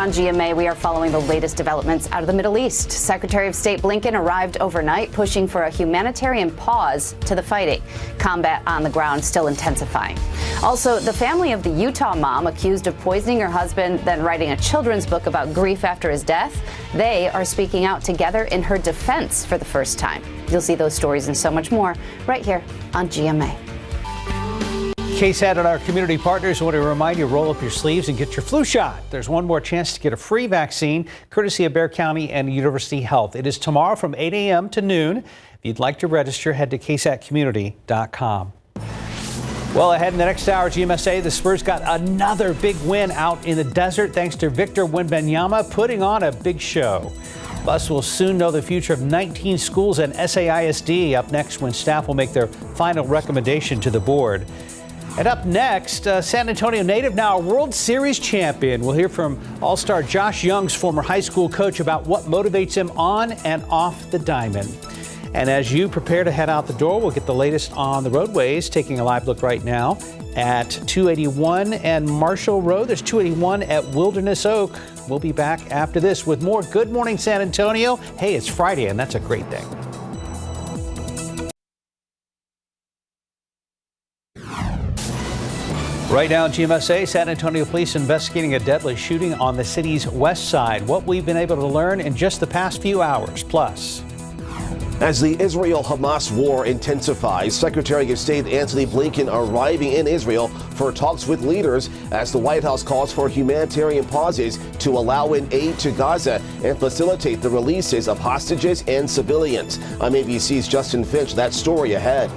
on GMA, we are following the latest developments out of the Middle East. Secretary of State Blinken arrived overnight, pushing for a humanitarian pause to the fighting. Combat on the ground still intensifying. Also, the family of the Utah mom accused of poisoning her husband, then writing a children's book about grief after his death. They are speaking out together in her defense for the first time. You'll see those stories and so much more right here on GMA. KSAT and our community partners want to remind you, roll up your sleeves and get your flu shot. There's one more chance to get a free vaccine, courtesy of Bexar County and University Health. It is tomorrow from 8 a.m. to noon. If you'd like to register, head to ksatcommunity.com. Well, ahead in the next hour, GMSA, the Spurs got another big win out in the desert thanks to Victor Wembanyama putting on a big show. Plus, we'll soon know the future of 19 schools and SAISD. Up next, when staff will make their final recommendation to the board. And up next, San Antonio native, now a World Series champion. We'll hear from All-Star Josh Young's former high school coach about what motivates him on and off the diamond. And as you prepare to head out the door, we'll get the latest on the roadways, taking a live look right now at 281 and Marshall Road. There's 281 at Wilderness Oak. We'll be back after this with more Good Morning San Antonio. Hey, it's Friday, and that's a great thing. Right now, GMSA, San Antonio police investigating a deadly shooting on the city's west side. What we've been able to learn in just the past few hours. Plus, as the Israel-Hamas war intensifies, Secretary of State Antony Blinken arriving in Israel for talks with leaders as the White House calls for humanitarian pauses to allow in aid to Gaza and facilitate the releases of hostages and civilians. I'm ABC's Justin Finch. That story ahead.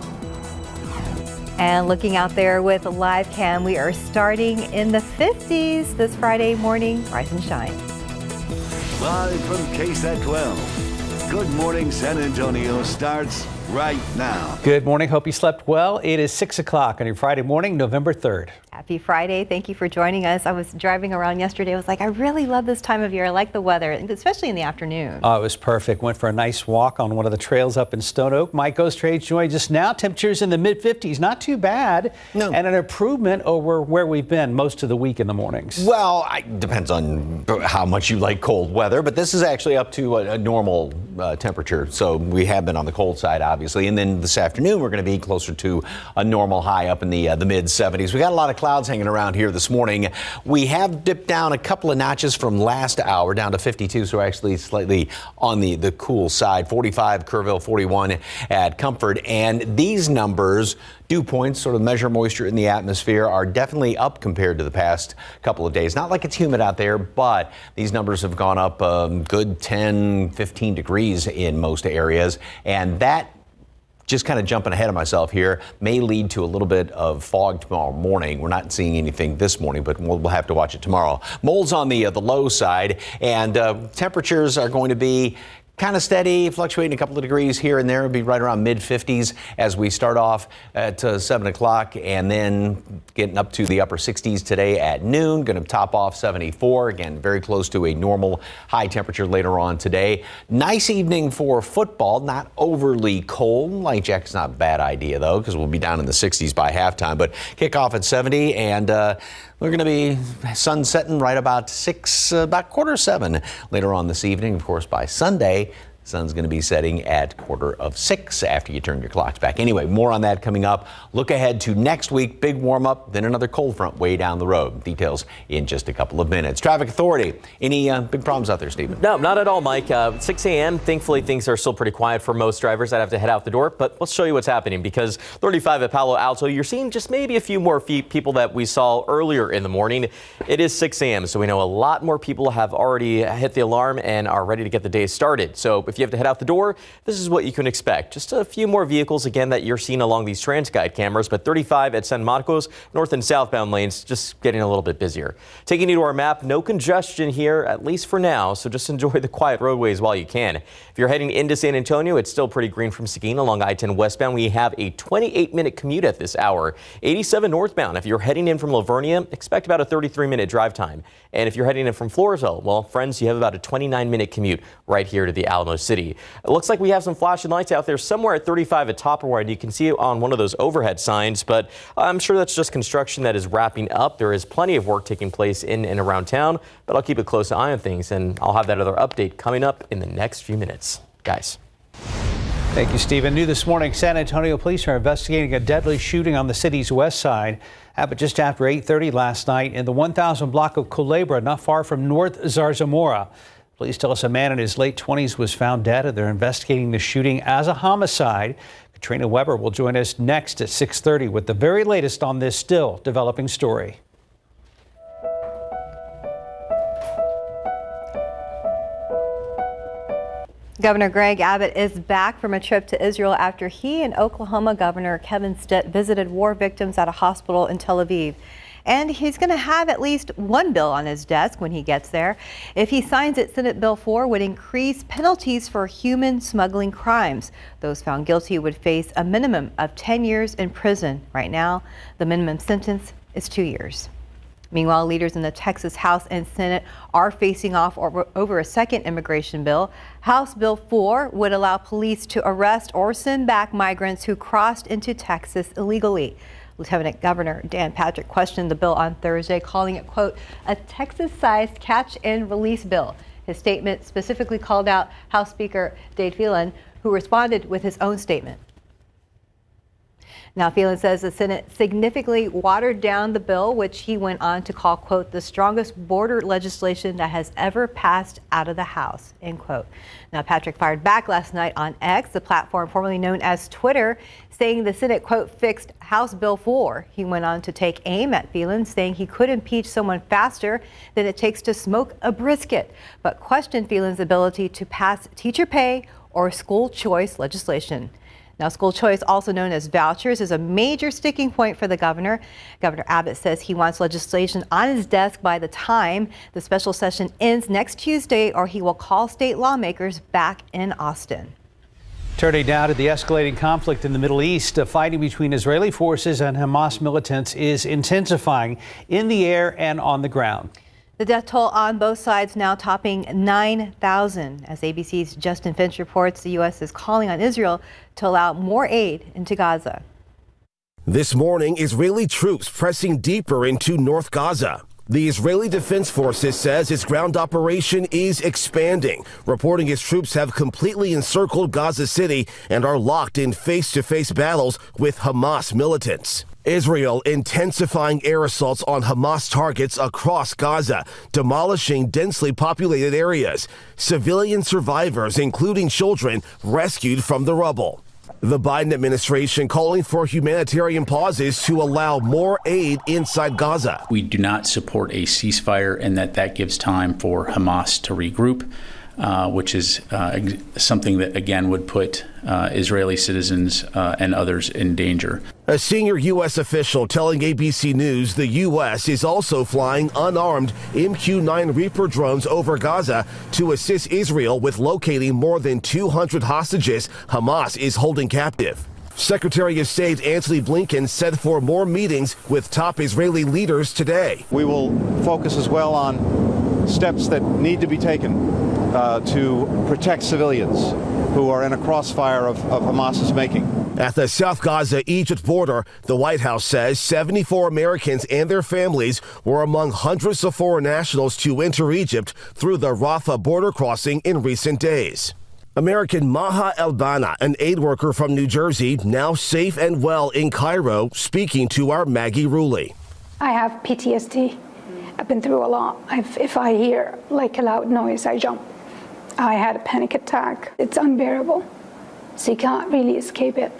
And looking out there with a live cam, we are starting in the 50s this Friday morning. Rise and shine. Live from KSAT 12. Good Morning San Antonio starts right now. Good morning. Hope you slept well. It is 6 o'clock on your Friday morning, November 3rd. Happy Friday. Thank you for joining us. I was driving around yesterday. I was like, I really love this time of year. I like the weather, especially in the afternoon. Oh, it was perfect. Went for a nice walk on one of the trails up in Stone Oak. Mike Ostrage joins us now. Temperatures in the mid-50s. Not too bad. No. And an improvement over where we've been most of the week in the mornings. Well, it depends on how much you like cold weather, but this is actually up to a normal temperature. So we have been on the cold side, obviously. And then this afternoon, we're going to be closer to a normal high up in the mid-70s. We got a lot of clouds hanging around here this morning. We have dipped down a couple of notches from last hour down to 52, so actually slightly on the cool side. 45 Kerrville, 41 at Comfort. And these numbers, dew points, sort of measure moisture in the atmosphere, are definitely up compared to the past couple of days. Not like it's humid out there, but these numbers have gone up a good 10, 15 degrees in most areas. And that, just kind of jumping ahead of myself here, may lead to a little bit of fog tomorrow morning. We're not seeing anything this morning, but we'll have to watch it tomorrow. Mold's on the low side, and temperatures are going to be kind of steady, fluctuating a couple of degrees here and there. It'll be right around mid-50s as we start off at 7 o'clock, and then getting up to the upper 60s today at noon. Going to top off 74. Again, very close to a normal high temperature later on today. Nice evening for football. Not overly cold. Light jacket's not a bad idea, though, because we'll be down in the 60s by halftime. But kickoff at 70, and we're going to be sun setting right about 6, about 6:45 later on this evening. Of course, by Sunday, the sun's going to be setting at 5:45 after you turn your clocks back. Anyway, more on that coming up. Look ahead to next week. Big warm up, then another cold front way down the road. Details in just a couple of minutes. Traffic Authority. Any big problems out there, Stephen? No, not at all, Mike. 6 a.m. Thankfully, things are still pretty quiet for most drivers that have to head out the door. But let's show you what's happening, because 35 at Palo Alto, you're seeing just maybe a few more people that we saw earlier in the morning. It is 6 a.m., so we know a lot more people have already hit the alarm and are ready to get the day started. So if you have to head out the door, this is what you can expect. Just a few more vehicles, again, that you're seeing along these TransGuide cameras, but 35 at San Marcos, north and southbound lanes, just getting a little bit busier. Taking you to our map, no congestion here, at least for now, so just enjoy the quiet roadways while you can. If you're heading into San Antonio, it's still pretty green from Seguin along I-10 westbound. We have a 28-minute commute at this hour. 87 northbound. If you're heading in from Lavernia, expect about a 33-minute drive time. And if you're heading in from Floresville, well, friends, you have about a 29-minute commute right here to the Alamo city. It looks like we have some flashing lights out there somewhere at 35 at Topperwide. You can see it on one of those overhead signs, but I'm sure that's just construction that is wrapping up. There is plenty of work taking place in and around town, but I'll keep a close eye on things, and I'll have that other update coming up in the next few minutes. Guys. Thank you, Stephen. New this morning, San Antonio police are investigating a deadly shooting on the city's west side. Happened just after 8:30 last night in the 1000 block of Culebra, not far from North Zarzamora. Police tell us a man in his late 20s was found dead, and they're investigating the shooting as a homicide. Katrina Weber will join us next at 6:30 with the very latest on this still developing story. Governor Greg Abbott is back from a trip to Israel after he and Oklahoma Governor Kevin Stitt visited war victims at a hospital in Tel Aviv. And he's going to have at least one bill on his desk when he gets there. If he signs it, Senate Bill 4 would increase penalties for human smuggling crimes. Those found guilty would face a minimum of 10 years in prison. Right now, the minimum sentence is 2 years. Meanwhile, leaders in the Texas House and Senate are facing off over a second immigration bill. House Bill 4 would allow police to arrest or send back migrants who crossed into Texas illegally. Lieutenant Governor Dan Patrick questioned the bill on Thursday, calling it, quote, a Texas-sized catch and release bill. His statement specifically called out House Speaker Dade Phelan, who responded with his own statement. Now, Phelan says the Senate significantly watered down the bill, which he went on to call, quote, the strongest border legislation that has ever passed out of the House, end quote. Now, Patrick fired back last night on X, the platform formerly known as Twitter, saying the Senate, quote, fixed House Bill 4. He went on to take aim at Phelan, saying he could impeach someone faster than it takes to smoke a brisket, but questioned Phelan's ability to pass teacher pay or school choice legislation. Now, school choice, also known as vouchers, is a major sticking point for the governor. Governor Abbott says he wants legislation on his desk by the time the special session ends next Tuesday, or he will call state lawmakers back in Austin. Turning now to the escalating conflict in the Middle East, fighting between Israeli forces and Hamas militants is intensifying in the air and on the ground. The death toll on both sides now topping 9,000. As ABC's Justin Finch reports, the U.S. is calling on Israel to allow more aid into Gaza. This morning, Israeli troops pressing deeper into North Gaza. The Israeli Defense Forces says its ground operation is expanding, reporting its troops have completely encircled Gaza City and are locked in face-to-face battles with Hamas militants. Israel intensifying air assaults on Hamas targets across Gaza, demolishing densely populated areas. Civilian survivors, including children, rescued from the rubble. The Biden administration calling for humanitarian pauses to allow more aid inside Gaza. We do not support a ceasefire, and that gives time for Hamas to regroup, which is something that, again, would put Israeli citizens and others in danger. A senior U.S. official telling ABC News the U.S. is also flying unarmed MQ-9 Reaper drones over Gaza to assist Israel with locating more than 200 hostages Hamas is holding captive. Secretary of State Antony Blinken said for more meetings with top Israeli leaders today. We will focus as well on steps that need to be taken to protect civilians who are in a crossfire of Hamas's making. At the South Gaza-Egypt border, the White House says 74 Americans and their families were among hundreds of foreign nationals to enter Egypt through the Rafah border crossing in recent days. American Maha Elbana, an aid worker from New Jersey, now safe and well in Cairo, speaking to our Maggie Ruley. I have PTSD. I've been through a lot. If I hear like a loud noise, I jump. I had a panic attack. It's unbearable. So you can't really escape it.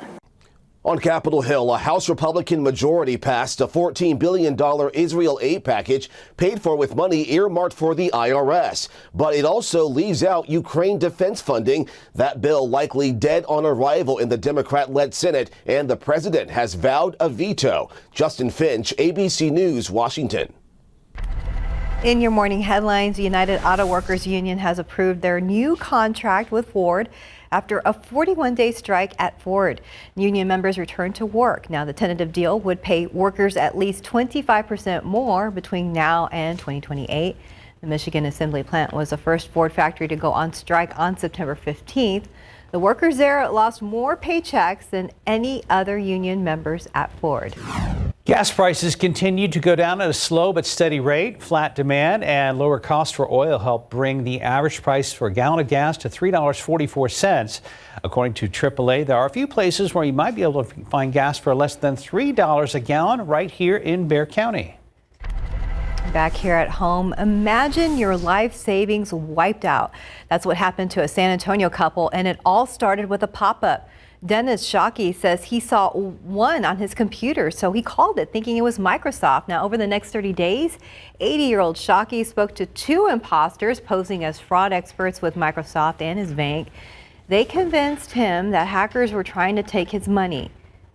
On Capitol Hill, a House Republican majority passed a $14 billion Israel aid package paid for with money earmarked for the IRS. But it also leaves out Ukraine defense funding. That bill likely dead on arrival in the Democrat-led Senate, and the president has vowed a veto. Justin Finch, ABC News, Washington. In your morning headlines, the United Auto Workers Union has approved their new contract with Ford after a 41-day strike at Ford. Union members returned to work. Now, the tentative deal would pay workers at least 25% more between now and 2028. The Michigan assembly plant was the first Ford factory to go on strike on September 15th. The workers there lost more paychecks than any other union members at Ford. Gas prices continue to go down at a slow but steady rate. Flat demand and lower costs for oil help bring the average price for a gallon of gas to $3.44. According to AAA, there are a few places where you might be able to find gas for less than $3 a gallon right here in Bexar County. Back here at home, imagine your life savings wiped out. That's what happened to a San Antonio couple, and it all started with a pop-up. Dennis Shockey says he saw one on his computer, so he called it thinking it was Microsoft. Now, over the next 30 days, 80-year-old Shockey spoke to two imposters posing as fraud experts with Microsoft and his bank. They convinced him that hackers were trying to take his money.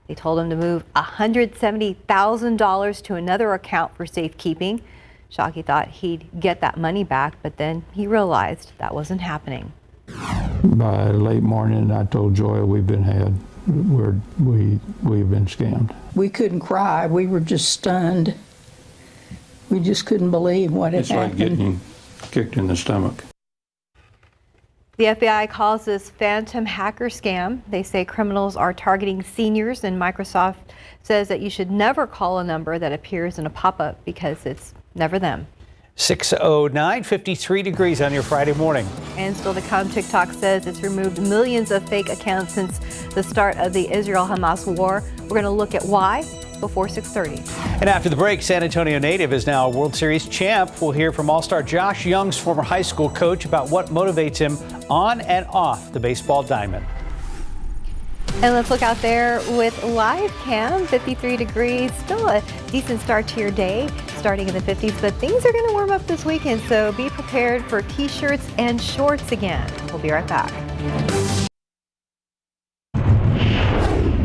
They told him to move $170,000 to another account for safekeeping. Shockey thought he'd get that money back, but then he realized that wasn't happening. By late morning, I told Joy we've been had. We've been scammed. We couldn't cry. We were just stunned. We just couldn't believe what had happened. It's like getting kicked in the stomach. The FBI calls this phantom hacker scam. They say criminals are targeting seniors, and Microsoft says that you should never call a number that appears in a pop-up because it's never them. 6:09, 53 degrees on your Friday morning. And still to come, TikTok says it's removed millions of fake accounts since the start of the Israel-Hamas war. We're going to look at why before 6:30. And after the break, San Antonio native is now a World Series champ. We'll hear from All-Star Josh Young's former high school coach about what motivates him on and off the baseball diamond. And let's look out there with live cam, 53 degrees, still a decent start to your day, starting in the 50s, but things are going to warm up this weekend, so be prepared for t-shirts and shorts again. We'll be right back.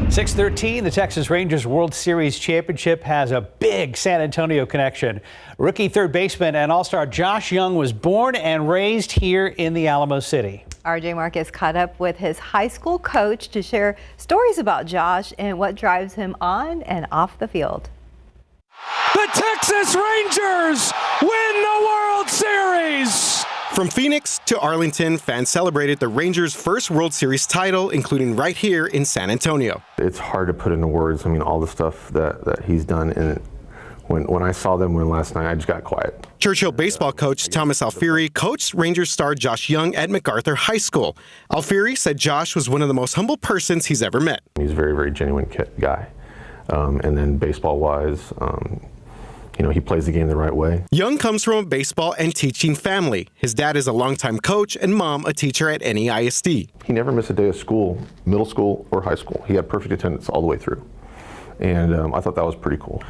6:13, the Texas Rangers World Series championship has a big San Antonio connection. Rookie third baseman and All-Star Josh Young was born and raised here in the Alamo City. RJ Marcus caught up with his high school coach to share stories about Josh and what drives him on and off the field. The Texas Rangers win the World Series! From Phoenix to Arlington, fans celebrated the Rangers' first World Series title, including right here in San Antonio. It's hard to put into words. I mean, all the stuff that he's done, and when I saw them win last night, I just got quiet. Churchill baseball coach Thomas Alfieri coached Rangers star Josh Young at MacArthur High School. Alfieri said Josh was one of the most humble persons he's ever met. He's a very, very genuine guy. And then baseball-wise, he plays the game the right way. Young comes from a baseball and teaching family. His dad is a longtime coach and mom a teacher at NEISD. He never missed a day of school, middle school or high school. He had perfect attendance all the way through. And I thought that was pretty cool.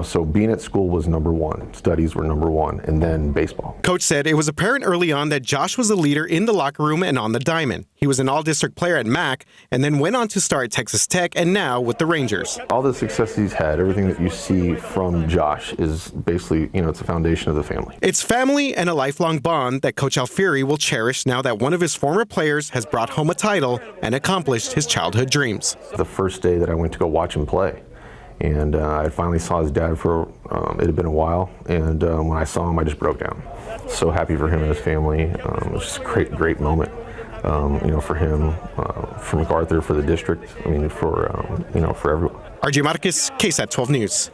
So being at school was number one, studies were number one, and then baseball. Coach said it was apparent early on that Josh was a leader in the locker room and on the diamond. He was an all-district player at MAC and then went on to start at Texas Tech and now with the Rangers. All the success he's had, everything that you see from Josh is basically, it's the foundation of the family. It's family and a lifelong bond that Coach Alfieri will cherish now that one of his former players has brought home a title and accomplished his childhood dreams. The first day that I went to go watch him play, and I finally saw his dad for, it had been a while, and when I saw him, I just broke down. So happy for him and his family. It was just a great moment, for him, for MacArthur, for the district, for everyone. RJ Marquez, KSAT 12 News.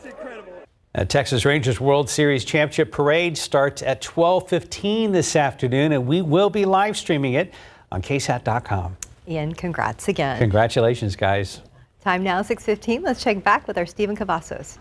Texas Rangers World Series Championship Parade starts at 12:15 this afternoon, and we will be live streaming it on KSAT.com. Ian, congrats again. Congratulations, guys. Time now, 6:15. Let's check back with our Stephen Cavazos.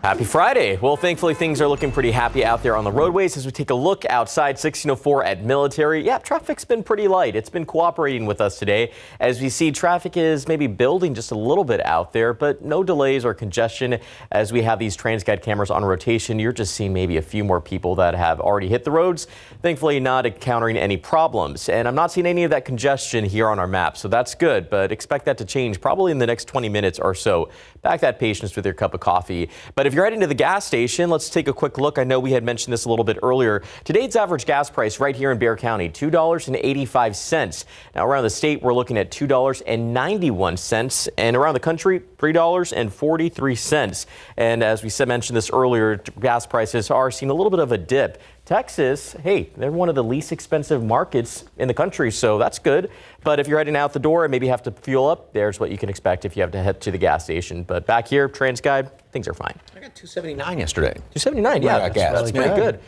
Happy Friday. Well, thankfully, things are looking pretty happy out there on the roadways as we take a look outside 1604 at Military. Yeah, traffic's been pretty light. It's been cooperating with us today. As we see, traffic is maybe building just a little bit out there, but no delays or congestion. As we have these TransGuide cameras on rotation, you're just seeing maybe a few more people that have already hit the roads. Thankfully, not encountering any problems. And I'm not seeing any of that congestion here on our map, so that's good, but expect that to change probably in the next 20 minutes or so. Back that patience with your cup of coffee. But if you're heading to the gas station, let's take a quick look. I know we had mentioned this a little bit earlier. Today's average gas price right here in Bexar County, $2.85. Now around the state, we're looking at $2.91, and around the country, $3.43. And as we mentioned this earlier, gas prices are seeing a little bit of a dip. Texas, hey, they're one of the least expensive markets in the country, so that's good. But if you're heading out the door and maybe have to fuel up, there's what you can expect if you have to head to the gas station. But back here, TransGuide, things are fine. I got $2.79 yesterday. $2.79, yeah, that's pretty good.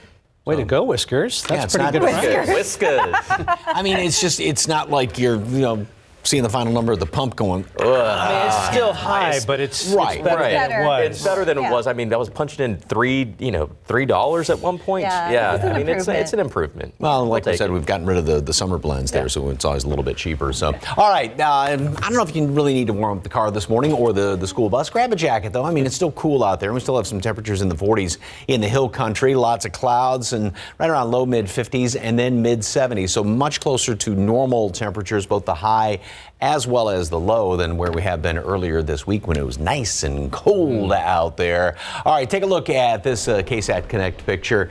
Way to go, Whiskers. That's pretty good. Whiskers. I mean, it's not like you're, seeing the final number at the pump going, I mean, it's still high, but it's better than it was. It's better than it was. I mean, that was punching in $3 at one point. Yeah, I mean, it's an improvement. Well, like I said, we've gotten rid of the summer blends there, so it's always a little bit cheaper. So, all right, I don't know if you really need to warm up the car this morning or the school bus. Grab a jacket, though. I mean, it's still cool out there. We still have some temperatures in the 40s in the hill country, lots of clouds, and right around low mid 50s and then mid 70s. So much closer to normal temperatures, both the high as well as the low than where we have been earlier this week when it was nice and cold out there. All right, take a look at this KSAT Connect picture.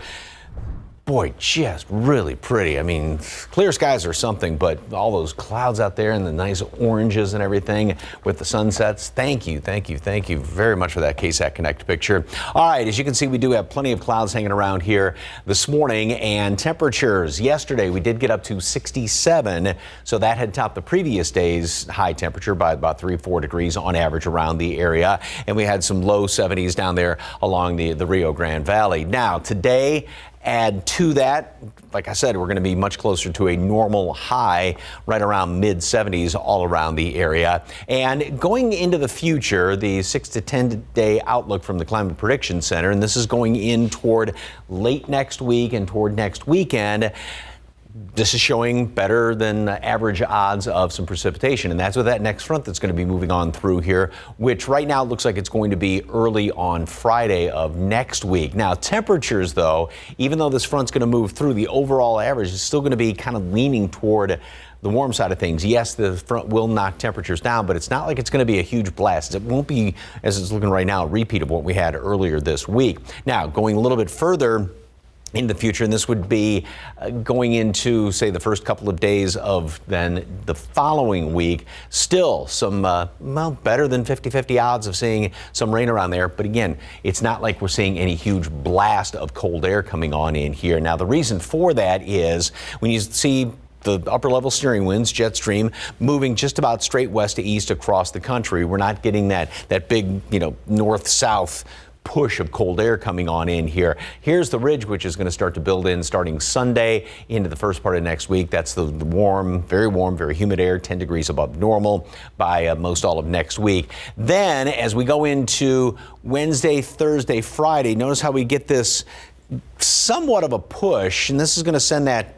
Boy, just really pretty. I mean, clear skies are something, but all those clouds out there and the nice oranges and everything with the sunsets. Thank you very much for that KSAT Connect picture. All right, as you can see, we do have plenty of clouds hanging around here this morning, and temperatures. Yesterday, we did get up to 67, so that had topped the previous day's high temperature by about 3-4 degrees on average around the area, and we had some low 70s down there along the Rio Grande Valley. Now, today, add to that, like I said, we're going to be much closer to a normal high right around mid 70s all around the area. And going into the future, the 6 to 10 day outlook from the Climate Prediction Center, and this is going in toward late next week and toward next weekend. This is showing better than average odds of some precipitation, and that's with that next front that's going to be moving on through here, which right now looks like it's going to be early on Friday of next week. Now, temperatures, though, even though this front's going to move through, the overall average is still going to be kind of leaning toward the warm side of things. Yes, the front will knock temperatures down, but it's not like it's going to be a huge blast. It won't be, as it's looking right now, a repeat of what we had earlier this week. Now, going a little bit further in the future, and this would be going into, say, the first couple of days of then the following week, still some, better than 50-50 odds of seeing some rain around there. But again, it's not like we're seeing any huge blast of cold air coming on in here. Now, the reason for that is when you see the upper level steering winds, jet stream, moving just about straight west to east across the country, we're not getting that big, north-south push of cold air coming on in here. Here's the ridge, which is going to start to build in starting Sunday into the first part of next week. That's the warm, very humid air, 10 degrees above normal by most all of next week. Then as we go into Wednesday, Thursday, Friday, notice how we get this somewhat of a push, and this is going to send that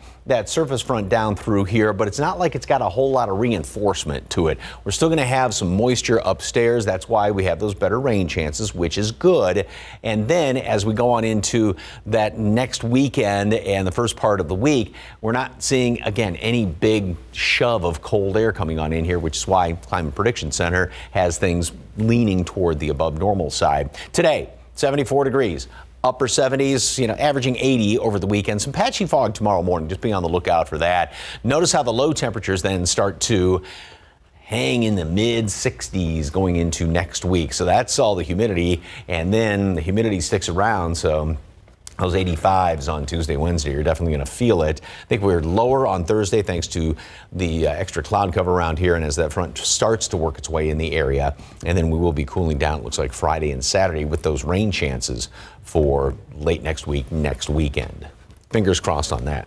surface front down through here, but it's not like it's got a whole lot of reinforcement to it. We're still going to have some moisture upstairs. That's why we have those better rain chances, which is good. And then as we go on into that next weekend and the first part of the week, we're not seeing, again, any big shove of cold air coming on in here, which is why Climate Prediction Center has things leaning toward the above normal side. Today, 74 degrees. Upper 70s, averaging 80 over the weekend. Some patchy fog tomorrow morning. Just be on the lookout for that. Notice how the low temperatures then start to hang in the mid 60s going into next week. So that's all the humidity. And then the humidity sticks around. So those 85s on Tuesday, Wednesday, you're definitely going to feel it. I think we're lower on Thursday thanks to the extra cloud cover around here, and as that front starts to work its way in the area, and then we will be cooling down, it looks like Friday and Saturday with those rain chances for late next week, next weekend. Fingers crossed on that.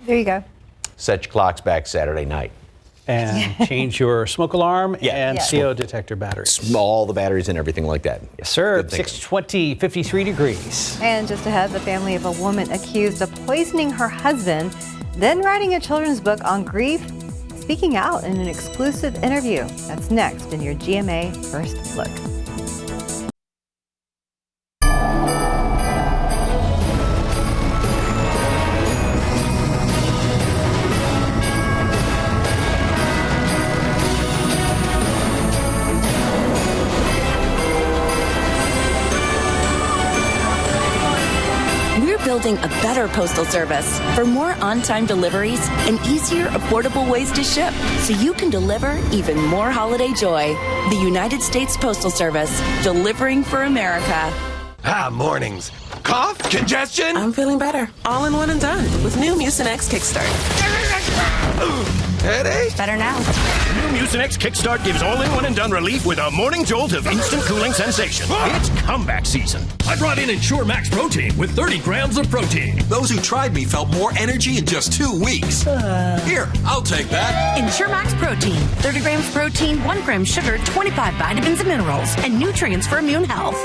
There you go. Set your clocks back Saturday night. And change your smoke alarm and CO detector batteries. All the batteries and everything like that. Yes, sir. 6:20, 53 degrees. And just ahead, the family of a woman accused of poisoning her husband, then writing a children's book on grief, speaking out in an exclusive interview. That's next in your GMA First Look. Building a better postal service for more on-time deliveries and easier, affordable ways to ship so you can deliver even more holiday joy. The United States Postal Service, delivering for America. Mornings. Cough? Congestion? I'm feeling better. All in one and done with new Mucinex Kickstart. Headache? Better now. New Mucinex Kickstart gives all-in-one and done relief with a morning jolt of instant cooling sensation. It's comeback season. I brought in Ensure Max Protein with 30 grams of protein. Those who tried me felt more energy in just 2 weeks. Here, I'll take that. Ensure Max Protein. 30 grams protein, 1 gram sugar, 25 vitamins and minerals, and nutrients for immune health.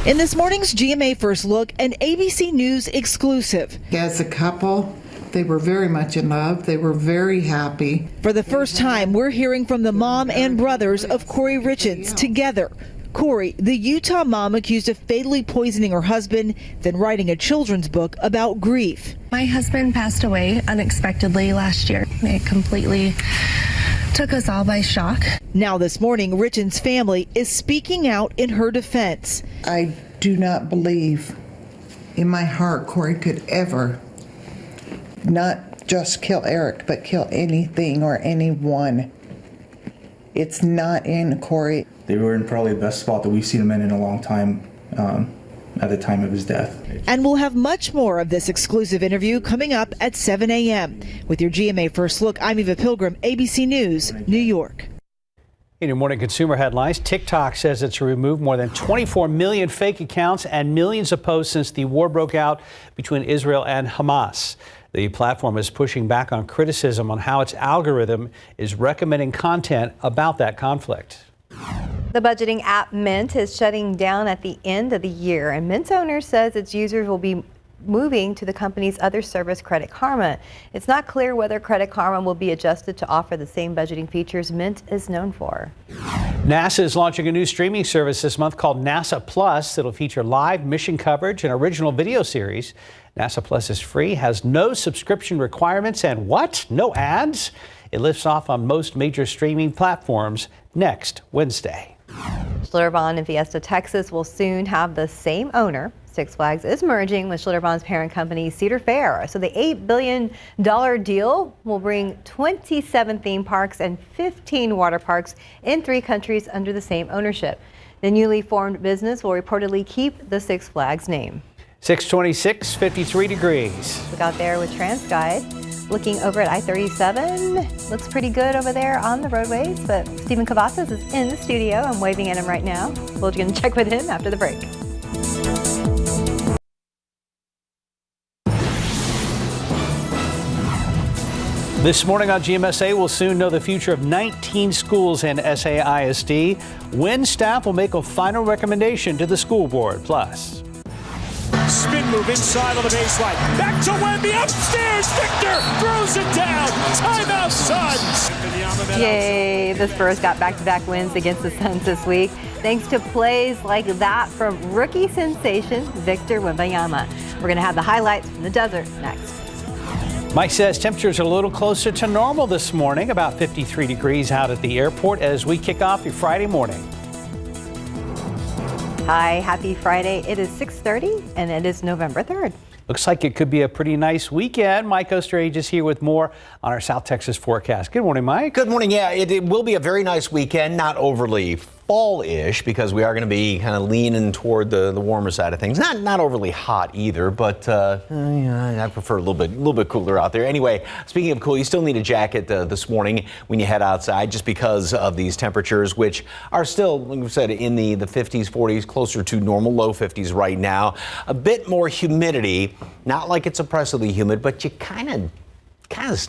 In this morning's GMA First Look, an ABC News exclusive. As a couple, they were very much in love. They were very happy. For the first time, we're hearing from the mom and brothers of Corey Richards together. Corey, the Utah mom accused of fatally poisoning her husband, then writing a children's book about grief. My husband passed away unexpectedly last year. It completely took us all by shock. Now this morning, Richards' family is speaking out in her defense. I do not believe in my heart Corey could ever not just kill Eric, but kill anything or anyone. It's not in Corey. They were in probably the best spot that we've seen him in a long time at the time of his death. And we'll have much more of this exclusive interview coming up at 7 a.m. With your GMA First Look, I'm Eva Pilgrim, ABC News, New York. In your morning consumer headlines, TikTok says it's removed more than 24 million fake accounts and millions of posts since the war broke out between Israel and Hamas. The platform is pushing back on criticism on how its algorithm is recommending content about that conflict. The budgeting app Mint is shutting down at the end of the year, and Mint's owner says its users will be moving to the company's other service, Credit Karma. It's not clear whether Credit Karma will be adjusted to offer the same budgeting features Mint is known for. NASA is launching a new streaming service this month called NASA Plus that'll feature live mission coverage and original video series. NASA Plus is free, has no subscription requirements, and no ads. It lifts off on most major streaming platforms next Wednesday. Schlitterbahn and Fiesta Texas will soon have the same owner. Six Flags is merging with Schlitterbahn's parent company, Cedar Fair. So the $8 billion deal will bring 27 theme parks and 15 water parks in 3 countries under the same ownership. The newly formed business will reportedly keep the Six Flags name. 626, 53 degrees. Look out there with TransGuide. Looking over at I-37, looks pretty good over there on the roadways, but Stephen Cavazos is in the studio. I'm waving at him right now. We're going to check with him after the break. This morning on GMSA, we'll soon know the future of 19 schools in SAISD, when staff will make a final recommendation to the school board. Plus, spin move inside on the baseline. Back to Wemby, upstairs. Victor throws it down. Timeout, Suns. Yay, the Spurs got back-to-back wins against the Suns this week, thanks to plays like that from rookie sensation Victor Wembanyama. We're going to have the highlights from the desert next. Mike says temperatures are a little closer to normal this morning, about 53 degrees out at the airport as we kick off your Friday morning. Hi, happy Friday. It is 6:30 and it is November 3rd. Looks like it could be a pretty nice weekend. Mike Osterage is here with more on our South Texas forecast. Good morning, Mike. Good morning. Yeah, it will be a very nice weekend, not overly fall-ish, because we are going to be kind of leaning toward the warmer side of things. Not overly hot either, but I prefer a little bit cooler out there. Anyway, speaking of cool, you still need a jacket this morning when you head outside, just because of these temperatures, which are still, like we said, in the 50s, 40s, closer to normal, low 50s right now. A bit more humidity, not like it's oppressively humid, but you kind of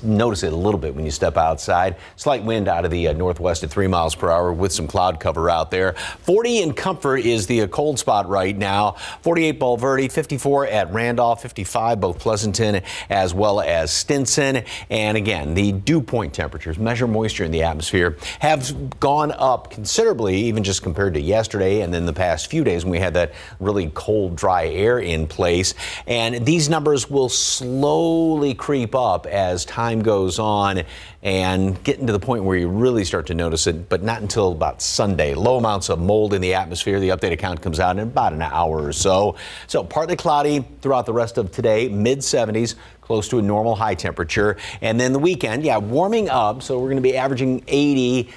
notice it a little bit when you step outside. Slight wind out of the northwest at 3 miles per hour with some cloud cover out there. 40 in Comfort is the cold spot right now. 48 Bulverde, 54 at Randolph, 55 both Pleasanton as well as Stinson. And again, the dew point temperatures, measure moisture in the atmosphere, have gone up considerably, even just compared to yesterday and then the past few days when we had that really cold, dry air in place. And these numbers will slowly creep up as time goes on and getting to the point where you really start to notice it, but not until about Sunday. Low amounts of mold in the atmosphere. The updated count comes out in about an hour or so. So partly cloudy throughout the rest of today, mid 70s, close to a normal high temperature. And then the weekend, warming up. So we're going to be averaging 80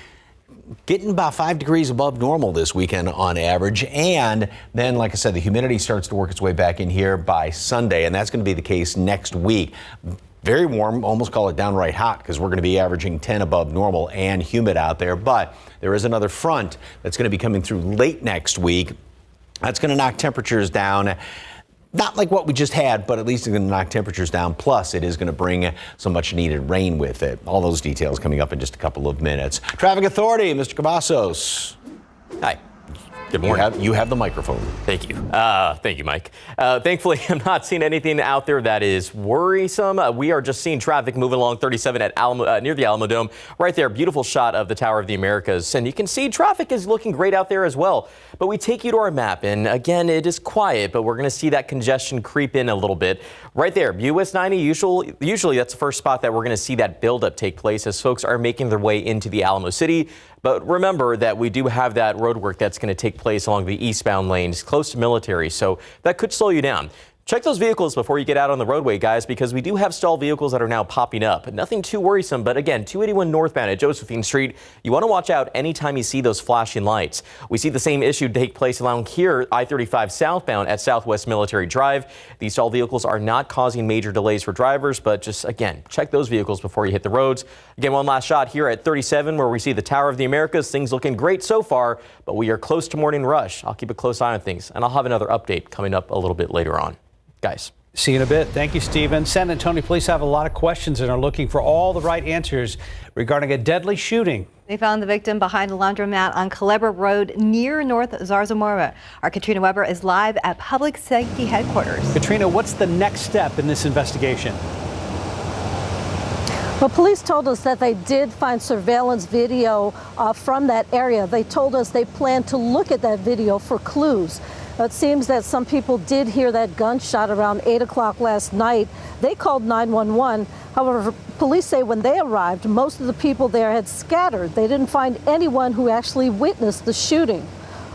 getting about 5 degrees above normal this weekend on average. And then, like I said, the humidity starts to work its way back in here by Sunday, and that's going to be the case next week. Very warm, almost call it downright hot, because we're going to be averaging 10 above normal and humid out there. But there is another front that's going to be coming through late next week. That's going to knock temperatures down. Not like what we just had, but at least it's going to knock temperatures down. Plus, it is going to bring some much needed rain with it. All those details coming up in just a couple of minutes. Traffic Authority, Mr. Cavazos. Hi. Good morning. You have the microphone. Thank you. Thank you, Mike. Thankfully, I'm not seeing anything out there that is worrisome. We are just seeing traffic moving along 37 at near the Alamo Dome. Right there, beautiful shot of the Tower of the Americas. And you can see traffic is looking great out there as well. But we take you to our map, and again, it is quiet, but we're going to see that congestion creep in a little bit. Right there, US 90, usually that's the first spot that we're going to see that buildup take place as folks are making their way into the Alamo City. But remember that we do have that road work that's going to take place along the eastbound lanes close to Military, so that could slow you down. Check those vehicles before you get out on the roadway, guys, because we do have stalled vehicles that are now popping up. Nothing too worrisome, but again, 281 northbound at Josephine Street, you want to watch out anytime you see those flashing lights. We see the same issue take place along here, I-35 southbound at Southwest Military Drive. These stalled vehicles are not causing major delays for drivers, but just, again, check those vehicles before you hit the roads. Again, one last shot here at 37 where we see the Tower of the Americas. Things looking great so far, but we are close to morning rush. I'll keep a close eye on things, and I'll have another update coming up a little bit later on. Guys. See you in a bit. Thank you, Stephen. San Antonio police have a lot of questions and are looking for all the right answers regarding a deadly shooting. They found the victim behind a laundromat on Culebra Road near North Zarzamora. Our Katrina Weber is live at Public Safety Headquarters. Katrina, what's the next step in this investigation? Well, police told us that they did find surveillance video from that area. They told us they plan to look at that video for clues. It seems that some people did hear that gunshot around 8 o'clock last night. They called 911. However, police say when they arrived, most of the people there had scattered. They didn't find anyone who actually witnessed the shooting.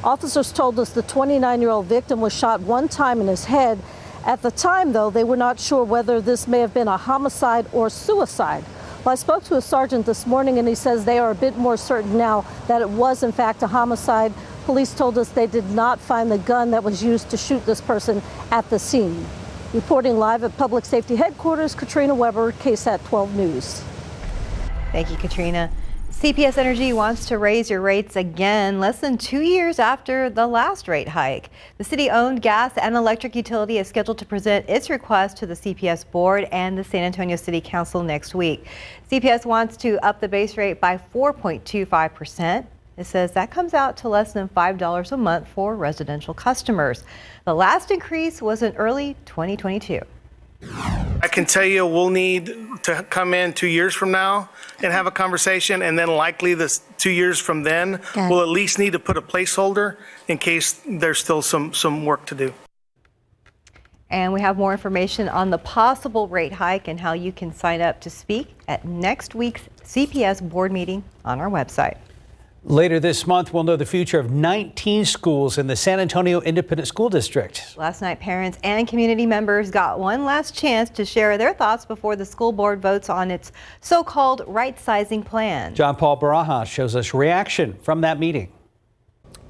Officers told us the 29-year-old victim was shot one time in his head. At the time, though, they were not sure whether this may have been a homicide or suicide. Well, I spoke to a sergeant this morning, and he says they are a bit more certain now that it was, in fact, a homicide. Police told us they did not find the gun that was used to shoot this person at the scene. Reporting live at Public Safety Headquarters, Katrina Weber, KSAT 12 News. Thank you, Katrina. CPS Energy wants to raise your rates again less than 2 years after the last rate hike. The city-owned gas and electric utility is scheduled to present its request to the CPS board and the San Antonio City Council next week. CPS wants to up the base rate by 4.25%. It says that comes out to less than $5 a month for residential customers. The last increase was in early 2022. I can tell you we'll need to come in 2 years from now and have a conversation, and then likely this 2 years from then, we'll at least need to put a placeholder in case there's still some work to do. And we have more information on the possible rate hike and how you can sign up to speak at next week's CPS board meeting on our website. Later this month, we'll know the future of 19 schools in the San Antonio Independent School District. Last night, parents and community members got one last chance to share their thoughts before the school board votes on its so-called right-sizing plan. John Paul Barajas shows us reaction from that meeting.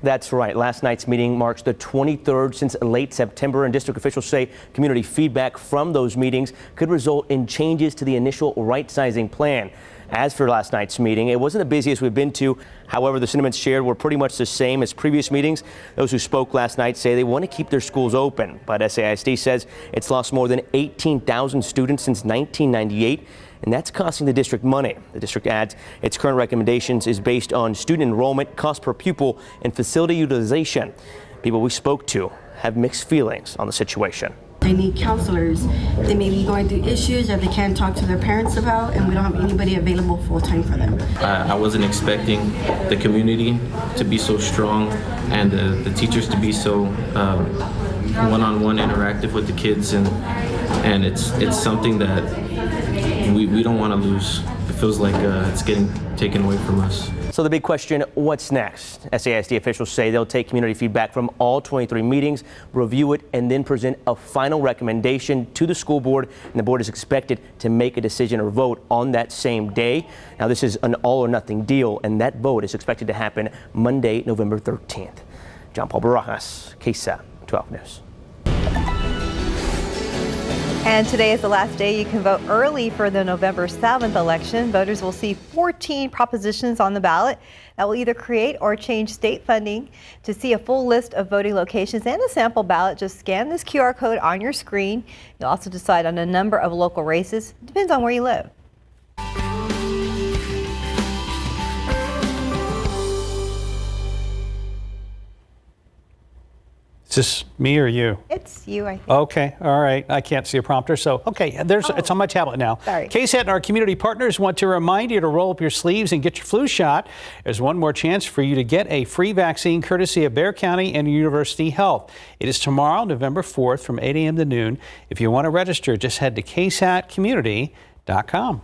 That's right. Last night's meeting marks the 23rd since late September, and district officials say community feedback from those meetings could result in changes to the initial right-sizing plan. As for last night's meeting, it wasn't the busiest we've been to. However, the sentiments shared were pretty much the same as previous meetings. Those who spoke last night say they want to keep their schools open, but SAISD says it's lost more than 18,000 students since 1998, and that's costing the district money. The district adds its current recommendations is based on student enrollment, cost per pupil, and facility utilization. People we spoke to have mixed feelings on the situation. They need counselors. They may be going through issues that they can't talk to their parents about, and we don't have anybody available full-time for them. I wasn't expecting the community to be so strong and the teachers to be so one-on-one interactive with the kids, and it's something that we don't want to lose. It feels like it's getting taken away from us. So the big question, what's next? SASD officials say they'll take community feedback from all 23 meetings, review it, and then present a final recommendation to the school board. And the board is expected to make a decision or vote on that same day. Now, this is an all or nothing deal, and that vote is expected to happen Monday, November 13th. John Paul Barajas, KSAT 12 News. And today is the last day you can vote early for the November 7th election. Voters will see 14 propositions on the ballot that will either create or change state funding. To see a full list of voting locations and a sample ballot, just scan this QR code on your screen. You'll also decide on a number of local races. It depends on where you live. Is this me or you? It's you, I think. Okay, all right. I can't see a prompter, so okay. It's on my tablet now. Sorry. KSAT and our community partners want to remind you to roll up your sleeves and get your flu shot. There's one more chance for you to get a free vaccine courtesy of Bexar County and University Health. It is tomorrow, November 4th, from 8 a.m. to noon. If you want to register, just head to ksatcommunity.com.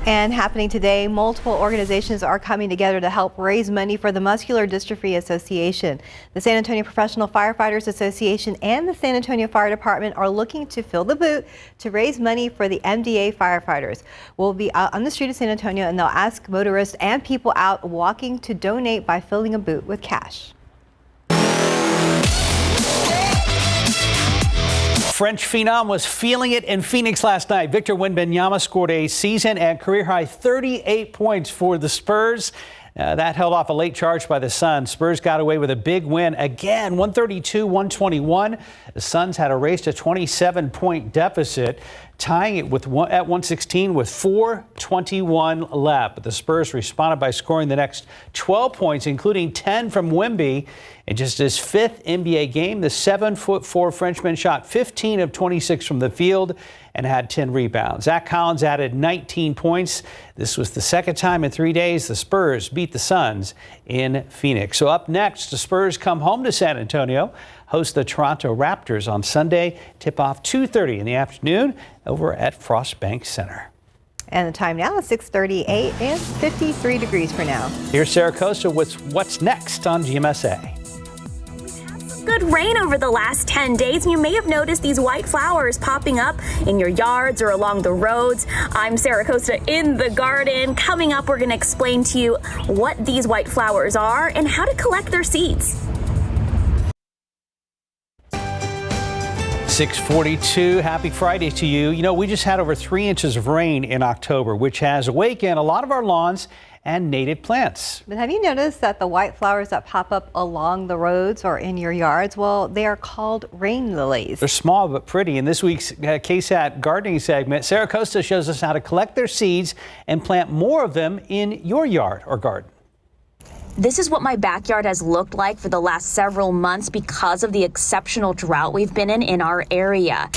And happening today, multiple organizations are coming together to help raise money for the Muscular Dystrophy Association. The San Antonio Professional Firefighters Association and the San Antonio Fire Department are looking to fill the boot to raise money for the MDA firefighters. We'll be out on the street of San Antonio, and they'll ask motorists and people out walking to donate by filling a boot with cash. French phenom was feeling it in Phoenix last night. Victor Wembanyama scored a season and career-high 38 points for the Spurs. That held off a late charge by the Suns. Spurs got away with a big win again, 132-121. The Suns had a race to 27-point deficit, tying it at 116 with 4:21 left. But the Spurs responded by scoring the next 12 points, including 10 from Wemby. In just his fifth NBA game, the 7'4" Frenchman shot 15 of 26 from the field and had 10 rebounds. Zach Collins added 19 points. This was the second time in 3 days the Spurs beat the Suns in Phoenix. So up next, the Spurs come home to San Antonio, host the Toronto Raptors on Sunday. Tip-off 2:30 in the afternoon over at Frost Bank Center. And the time now is 6:38 and 53 degrees for now. Here's Sarah Costa with what's next on GMSA. Good rain over the last 10 days, and you may have noticed these white flowers popping up in your yards or along the roads. I'm Sarah Costa in the garden. Coming up, we're going to explain to you what these white flowers are and how to collect their seeds. 6:42. Happy Friday to you. You know, we just had over 3 inches of rain in October, which has awakened a lot of our lawns and native plants. But have you noticed that the white flowers that pop up along the roads or in your yards, well, they are called rain lilies. They're small but pretty. In this week's KSAT gardening segment, Sarah Costa shows us how to collect their seeds and plant more of them in your yard or garden. This is what my backyard has looked like for the last several months because of the exceptional drought we've been in our area.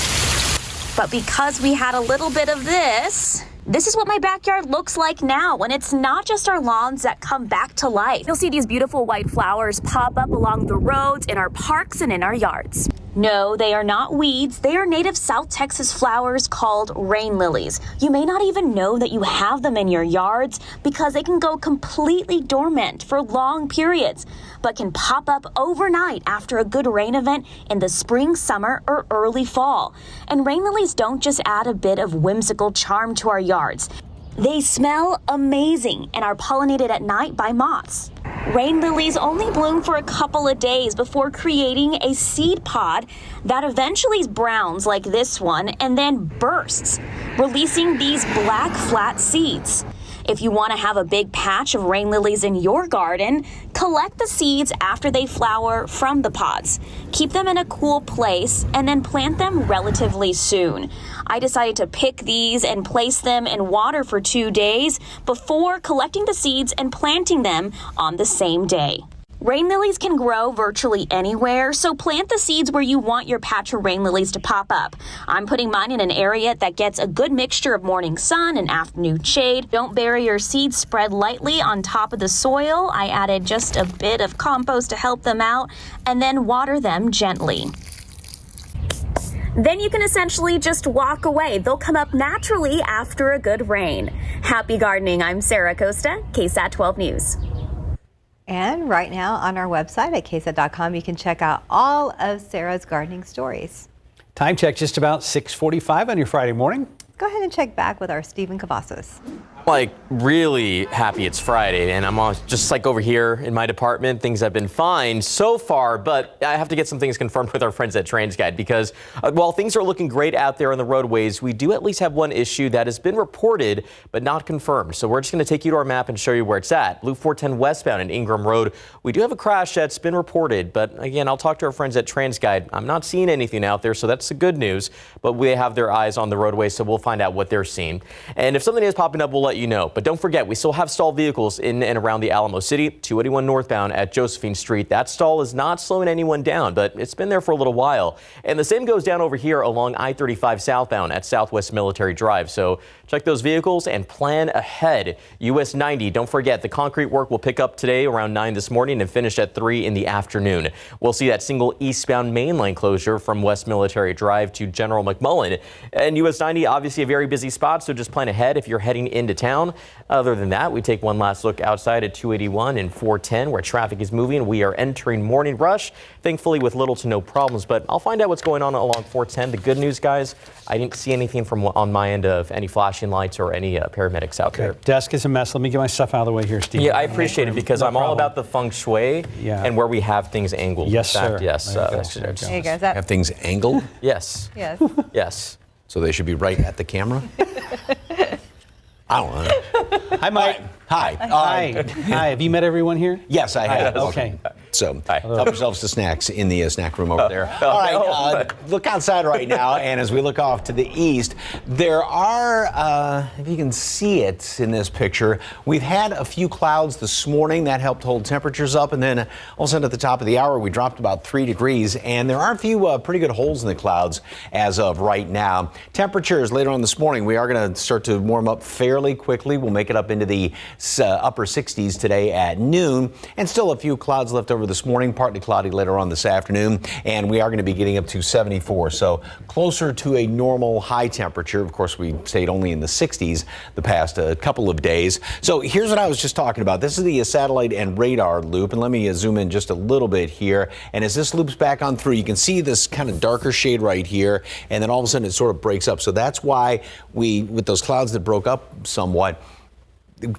But because we had a little bit of this is what my backyard looks like now, and it's not just our lawns that come back to life. You'll see these beautiful white flowers pop up along the roads, in our parks, and in our yards. No, they are not weeds. They are native South Texas flowers called rain lilies. You may not even know that you have them in your yards because they can go completely dormant for long periods, but can pop up overnight after a good rain event in the spring, summer, or early fall. And rain lilies don't just add a bit of whimsical charm to our yards. They smell amazing and are pollinated at night by moths. Rain lilies only bloom for a couple of days before creating a seed pod that eventually browns like this one and then bursts, releasing these black flat seeds. If you want to have a big patch of rain lilies in your garden, collect the seeds after they flower from the pods. Keep them in a cool place and then plant them relatively soon. I decided to pick these and place them in water for 2 days before collecting the seeds and planting them on the same day. Rain lilies can grow virtually anywhere, so plant the seeds where you want your patch of rain lilies to pop up. I'm putting mine in an area that gets a good mixture of morning sun and afternoon shade. Don't bury your seeds, spread lightly on top of the soil. I added just a bit of compost to help them out, and then water them gently. then you can essentially just walk away. They'll come up naturally after a good rain. Happy gardening. I'm Sarah Costa, KSAT 12 News. And right now on our website at ksat.com, you can check out all of Sarah's gardening stories. Time check just about 6:45 on your Friday morning. Go ahead and check back with our Stephen Cavazos. Like, really happy it's Friday, and I'm just like over here in my department. Things have been fine so far, but I have to get some things confirmed with our friends at TransGuide because while things are looking great out there on the roadways, we do at least have one issue that has been reported but not confirmed. So we're just going to take you to our map and show you where it's at. Loop 410 westbound in Ingram Road. We do have a crash that's been reported, but again, I'll talk to our friends at TransGuide. I'm not seeing anything out there, so that's the good news, but they have their eyes on the roadway, so we'll find out what they're seeing. And if something is popping up, we'll let you know. But don't forget, we still have stalled vehicles in and around the Alamo City, 281 northbound at Josephine Street. That stall is not slowing anyone down, but it's been there for a little while. And the same goes down over here along I-35 southbound at Southwest Military Drive. So check those vehicles and plan ahead. US 90, don't forget, the concrete work will pick up today around 9 this morning and finish at 3 in the afternoon. We'll see that single eastbound main line closure from West Military Drive to General McMullen. And US 90, obviously a very busy spot, so just plan ahead if you're heading into town. Other than that, we take one last look outside at 281 and 410 where traffic is moving. We are entering morning rush, thankfully with little to no problems, but I'll find out what's going on along 410. The good news, guys, I didn't see anything from on my end of any flashing lights or any paramedics out there. Desk is a mess. Let me get my stuff out of the way here, Steve. Yeah, I appreciate it because I'm all about the feng shui and where we have things angled. Yes, In fact, sir. Yes. There you go. Have things angled? Yes. Yes. Yes. So they should be right at the camera? I don't know. Hi, Mike. Hi. Hi. Hi. Have you met everyone here? Yes, I have. Okay. So help yourselves to snacks in the snack room over there. All right, look outside right now, and as we look off to the east, there are, if you can see it in this picture, we've had a few clouds this morning that helped hold temperatures up, and then all of a sudden at the top of the hour, we dropped about 3 degrees, and there are a few pretty good holes in the clouds as of right now. Temperatures later on this morning, we are going to start to warm up fairly quickly. We'll make it up into the upper 60s today at noon, and still a few clouds left over this morning, partly cloudy later on this afternoon, and we are going to be getting up to 74, so closer to a normal high temperature. Of course, we stayed only in the 60s the past couple of days. So here's what I was just talking about. This is the satellite and radar loop, and let me zoom in just a little bit here. And as this loops back on through, you can see this kind of darker shade right here, and then all of a sudden it sort of breaks up. So that's why we, with those clouds that broke up somewhat,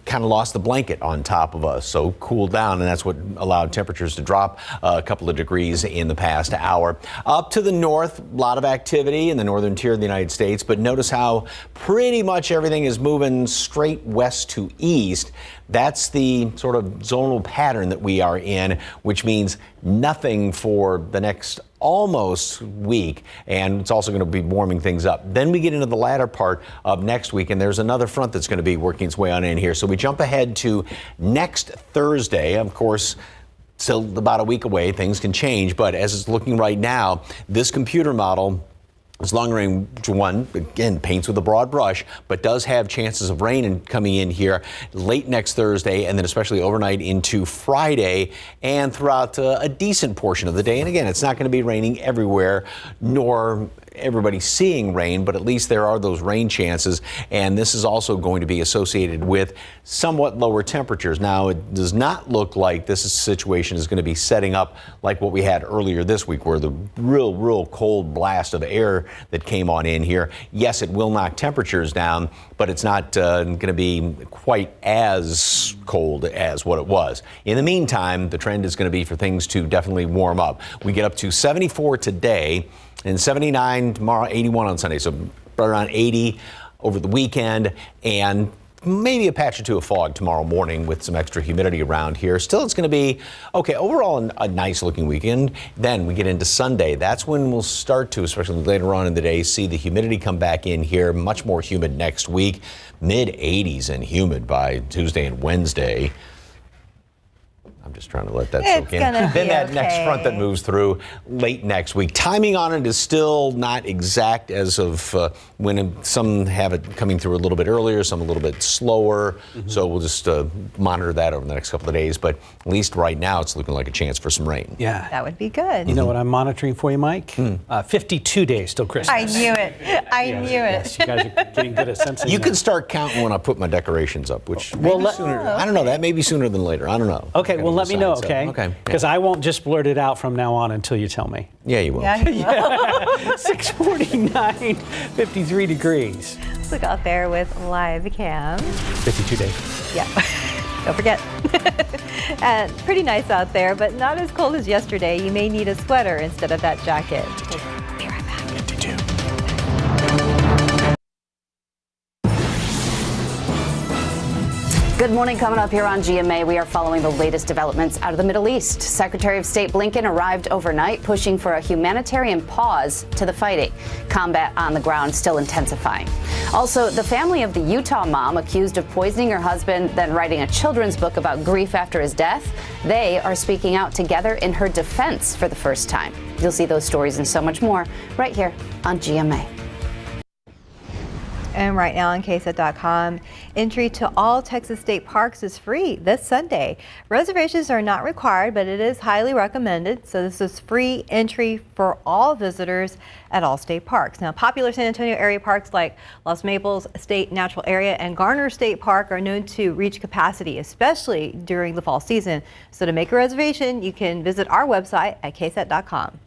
kind of lost the blanket on top of us, so cooled down, and that's what allowed temperatures to drop a couple of degrees in the past hour. Up to the north, a lot of activity in the northern tier of the United States, but notice how pretty much everything is moving straight west to east. That's the sort of zonal pattern that we are in, which means nothing for the next almost week, and it's also going to be warming things up. Then we get into the latter part of next week, and there's another front that's going to be working its way on in here. So we jump ahead to next Thursday. Of course, still about a week away, things can change, but as it's looking right now, this computer model, this long-range one, again, paints with a broad brush, but does have chances of rain coming in here late next Thursday, and then especially overnight into Friday and throughout a decent portion of the day. And again, it's not going to be raining everywhere, nor everybody seeing rain, but at least there are those rain chances, and this is also going to be associated with somewhat lower temperatures. Now, it does not look like this situation is going to be setting up like what we had earlier this week, where the real cold blast of air that came on in here. Yes, it will knock temperatures down, but it's not going to be quite as cold as what it was. In the meantime, the trend is going to be for things to definitely warm up. We get up to 74 today, and 79 tomorrow, 81 on Sunday, so right around 80 over the weekend, and maybe a patch or two of fog tomorrow morning with some extra humidity around here. Still, it's going to be, okay, overall a nice looking weekend. Then we get into Sunday. That's when we'll start to, especially later on in the day, see the humidity come back in here. Much more humid next week. Mid 80s and humid by Tuesday and Wednesday. I'm just trying to let that soak in. Then that next front that moves through late next week. Timing on it is still not exact as of when some have it coming through a little bit earlier, some a little bit slower. So we'll just monitor that over the next couple of days. But at least right now, it's looking like a chance for some rain. Yeah. That would be good. You know what I'm monitoring for you, Mike? 52 days till Christmas. I knew it. I knew it. Yes, you guys are getting good at sensing You that. can start counting when I put my decorations up, which sooner. I don't know. That may be sooner than later. I don't know. Okay, well, let me know, So, okay? okay. Because I won't just blurt it out from now on until you tell me. Yeah, you will. Yeah, he will. 6:49, 53 degrees. Let's look out there with live cam. 52 days. Yeah, don't forget. And pretty nice out there, but not as cold as yesterday. You may need a sweater instead of that jacket. Be right back. 52. Good morning. Coming up here on GMA, we are following the latest developments out of the Middle East. Secretary of State Blinken arrived overnight, pushing for a humanitarian pause to the fighting. Combat on the ground still intensifying. Also, the family of the Utah mom accused of poisoning her husband, then writing a children's book about grief after his death. They are speaking out together in her defense for the first time. You'll see those stories and so much more right here on GMA. And right now on KSAT.com, entry to all Texas state parks is free this Sunday. Reservations are not required, but it is highly recommended. So this is free entry for all visitors at all state parks. Now, popular San Antonio area parks like Los Maples State Natural Area and Garner State Park are known to reach capacity, especially during the fall season. So to make a reservation, you can visit our website at KSAT.com.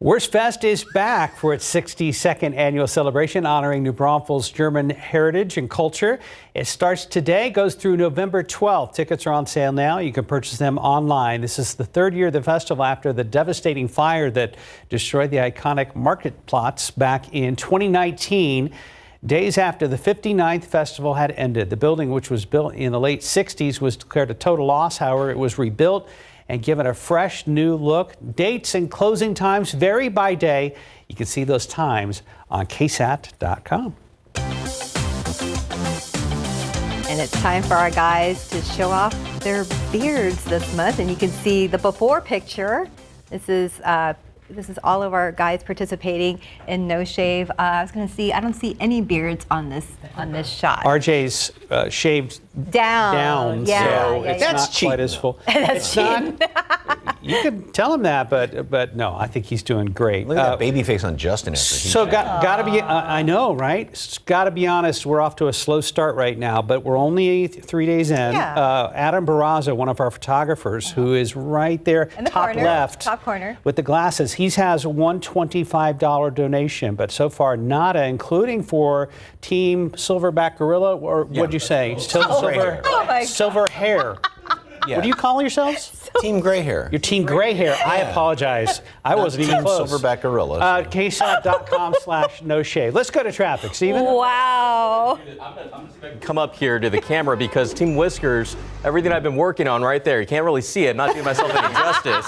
Wurstfest is back for its 62nd annual celebration honoring New Braunfels' German heritage and culture. It starts today, goes through November 12th. Tickets are on sale now. You can purchase them online. This is the third year of the festival after the devastating fire that destroyed the iconic market plots back in 2019. Days after the 59th festival had ended. The building, which was built in the late 60s, was declared a total loss. However, it was rebuilt and given a fresh new look. Dates and closing times vary by day. You can see those times on KSAT.com. And it's time for our guys to show off their beards this month. And you can see the before picture. This is all of our guys participating in No Shave. I don't see any beards on this shot. RJ's shaved down. so Yeah, it's yeah. not quite as full. That's cheap. You could tell him that, but no, I think he's doing great. Look at that baby face on Justin. So gotta be, I know, right? Gotta be honest, we're off to a slow start right now, but we're only 3 days in. Yeah. Adam Barraza, one of our photographers, who is right there, In the top corner, left, top corner. with the glasses, he has a $125 donation, but so far nada, including for Team Silverback Gorilla, or what'd you say? Silver, Oh my God. silver hair. Yeah. What do you call yourselves? Team Gray Hair. Your Team Gray Hair. I apologize. I wasn't even close. Silverback Gorilla. KSAT.com/no shave. Let's go to traffic. Steven? Wow. Come up here to the camera because Team Whiskers, everything I've been working on right there. You can't really see it. Not doing myself any justice.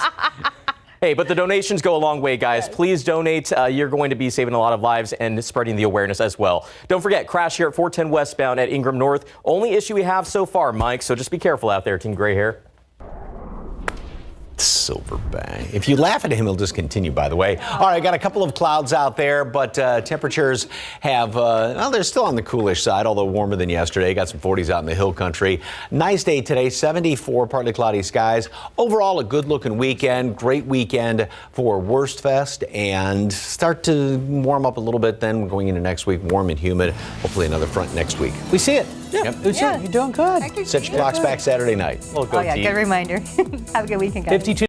Hey, but the donations go a long way, guys. Please donate. You're going to be saving a lot of lives and spreading the awareness as well. Don't forget, crash here at 410 westbound at Ingram North. Only issue we have so far, Mike, so just be careful out there, Team Gray Hair. Silverback. If you laugh at him, he'll just continue, by the way. All right, got a couple of clouds out there, but temperatures have, they're still on the coolish side, although warmer than yesterday. Got some 40s out in the hill country. Nice day today, 74, partly cloudy skies. Overall, a good-looking weekend. Great weekend for Wurstfest, and start to warm up a little bit then going into next week, warm and humid. Hopefully another front next week. We see it. Yep. You're doing good. Set your clocks back Saturday night. Oh, yeah, good reminder. Have a good weekend, guys. 52